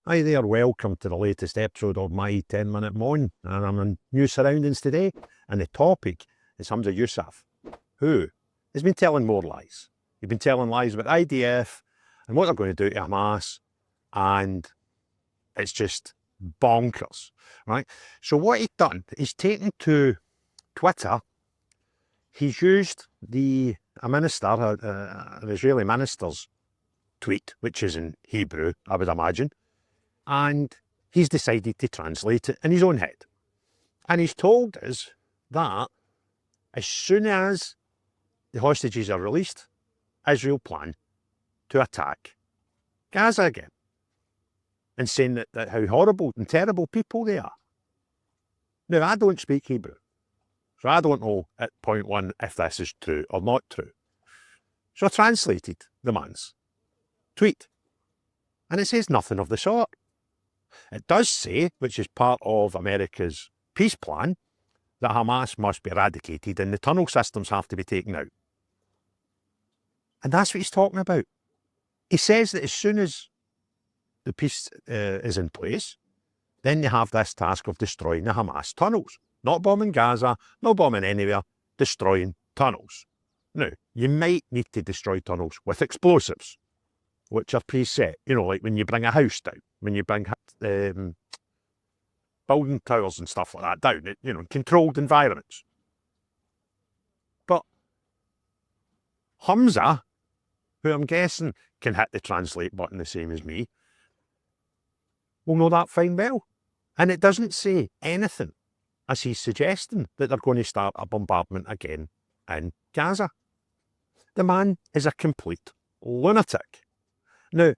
Hi there, welcome to the latest episode of my 10-minute moan, and I'm in new surroundings today, and the topic is Hamza Yousaf, who has been telling more lies. He's been telling lies about IDF and what they're going to do to Hamas, and it's just bonkers, right? So what he's done, he's taken to Twitter, he's used an Israeli minister's tweet, which is in Hebrew, I would imagine, and he's decided to translate it in his own head. And he's told us that as soon as the hostages are released, Israel plan to attack Gaza again. And saying that how horrible and terrible people they are. Now, I don't speak Hebrew, so I don't know at point one if this is true or not true. So I translated the man's tweet, and it says nothing of the sort. It does say, which is part of America's peace plan, that Hamas must be eradicated and the tunnel systems have to be taken out. And that's what he's talking about. He says that as soon as the peace is in place, then they have this task of destroying the Hamas tunnels. Not bombing Gaza, not bombing anywhere, destroying tunnels. Now, you might need to destroy tunnels with explosives, which are preset, like when you bring a house down, when you bring building towers and stuff like that down, controlled environments. But Humza, who I'm guessing can hit the translate button the same as me, will know that fine well. And it doesn't say anything as he's suggesting that they're going to start a bombardment again in Gaza. The man is a complete lunatic. Now,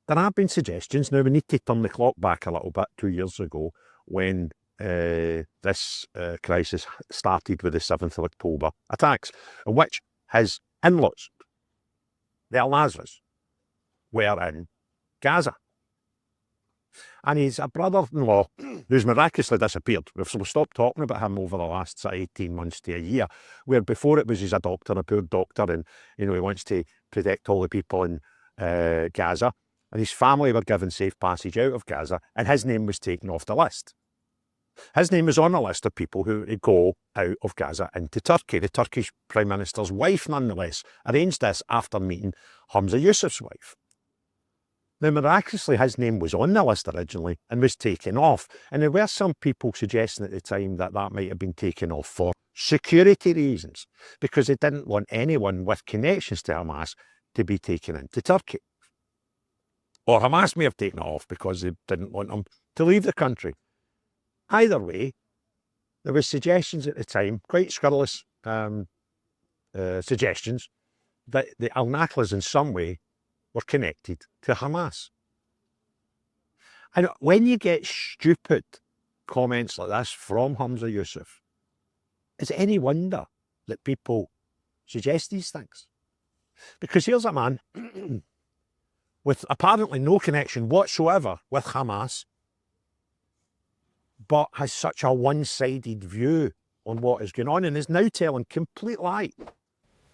there have been suggestions. Now, we need to turn the clock back a little bit, 2 years ago, when this crisis started with the 7th of October attacks, in which his in-laws, the Al-Nasras, were in Gaza. And he's a brother-in-law who's miraculously disappeared. We've stopped talking about him over the last 18 months to a year, where before it was he's a doctor, a poor doctor, and he wants to protect all the people in Gaza. And his family were given safe passage out of Gaza, and his name was taken off the list. His name was on a list of people who would go out of Gaza into Turkey. The Turkish Prime Minister's wife, nonetheless, arranged this after meeting Hamza Yousaf's wife. Now, miraculously, his name was on the list originally and was taken off. And there were some people suggesting at the time that that might have been taken off for security reasons, because they didn't want anyone with connections to Hamas to be taken into Turkey. Or Hamas may have taken it off because they didn't want them to leave the country. Either way, there were suggestions at the time, quite scurrilous suggestions, that the Al-Nasras in some way were connected to Hamas. And when you get stupid comments like this from Hamza Yousaf, is it any wonder that people suggest these things? Because here's a man with apparently no connection whatsoever with Hamas, but has such a one-sided view on what is going on and is now telling complete lie.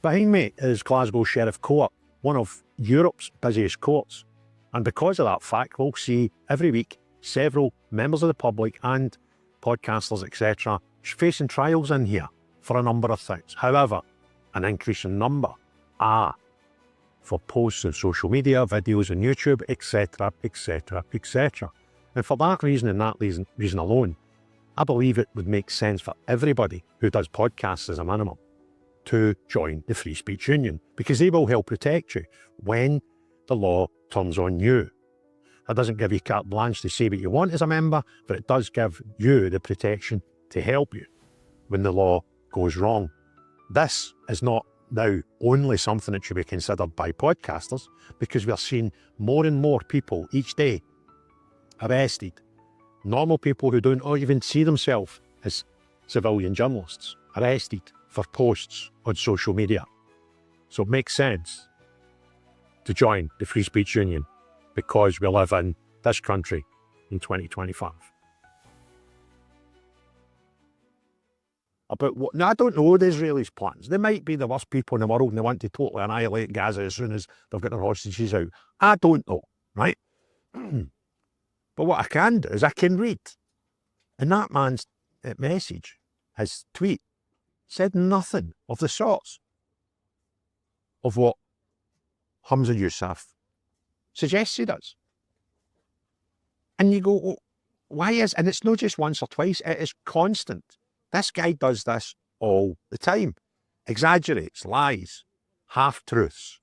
Behind me is Glasgow Sheriff Court, one of Europe's busiest courts. And because of that fact, we'll see every week several members of the public and podcasters, etc., facing trials in here for a number of things. However, an increase in number are for posts on social media, videos on YouTube, etc., etc., etc. And for that reason and that reason alone, I believe it would make sense for everybody who does podcasts as a minimum to join the Free Speech Union, because they will help protect you when the law turns on you. It doesn't give you carte blanche to say what you want as a member, but it does give you the protection to help you when the law goes wrong. This is not now only something that should be considered by podcasters, because we are seeing more and more people each day arrested. Normal people who don't even see themselves as civilian journalists arrested for posts on social media. So it makes sense to join the Free Speech Union, because we live in this country in 2025. Now, I don't know the Israelis' plans. They might be the worst people in the world and they want to totally annihilate Gaza as soon as they've got their hostages out. I don't know, right? But what I can do is I can read. And that man's message, his tweet, said nothing of the sorts of what Hamza Yousaf suggests he does. And you go, oh, why is, and it's not just once or twice, it is constant. This guy does this all the time. Exaggerates, lies, half-truths,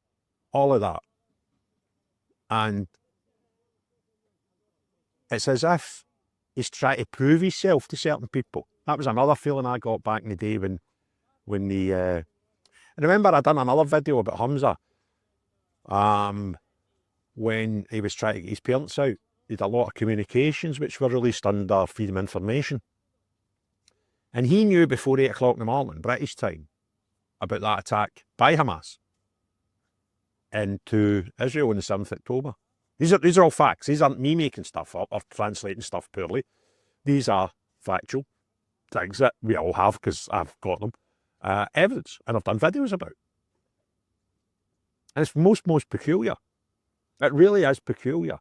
all of that. And it's as if he's trying to prove himself to certain people. That was another feeling I got back in the day when I remember I done another video about Humza when he was trying to get his parents out. He had a lot of communications which were released under freedom of information. And he knew before 8 o'clock in the morning, British time, about that attack by Hamas into Israel on the 7th of October. These are all facts. These aren't me making stuff up or translating stuff poorly. These are factual things that we all have because I've got them. Evidence, and I've done videos about. And it's most peculiar. It really is peculiar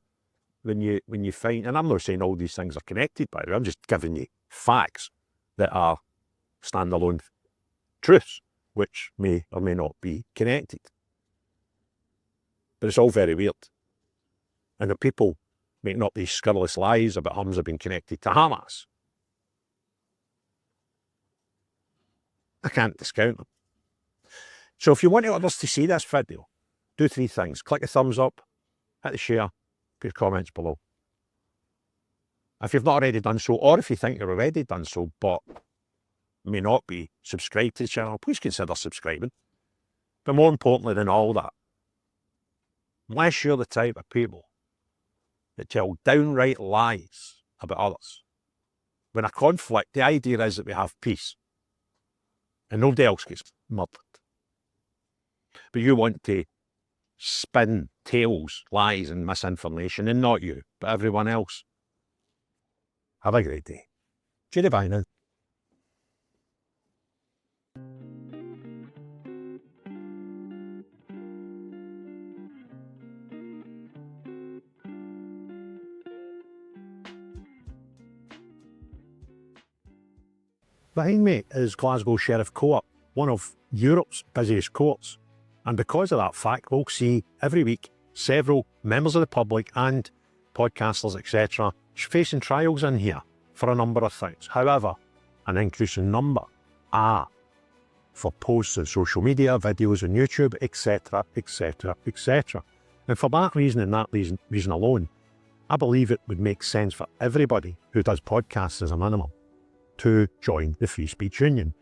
when you find, and I'm not saying all these things are connected, by the way, I'm just giving you facts that are standalone truths, which may or may not be connected. But it's all very weird. And the people making up these scurrilous lies about Humza being connected to Hamas, I can't discount them. So if you want others to see this video, do 3 things. Click the thumbs up, hit the share, put your comments below. If you've not already done so, or if you think you've already done so, but may not be subscribed to the channel, please consider subscribing. But more importantly than all that, unless you're the type of people that tell downright lies about others, when a conflict, the idea is that we have peace and nobody else gets murdered. But you want to spin tales, lies and misinformation, and not you, but everyone else. Have a great day. Cheerio, bye now. Behind me is Glasgow Sheriff Court, one of Europe's busiest courts. And because of that fact, we'll see every week several members of the public and podcasters, etc., facing trials in here for a number of things. However, an increasing number are for posts on social media, videos on YouTube, etc., etc., etc. And for that reason and that reason alone, I believe it would make sense for everybody who does podcasts as a minimum to join the Free Speech Union.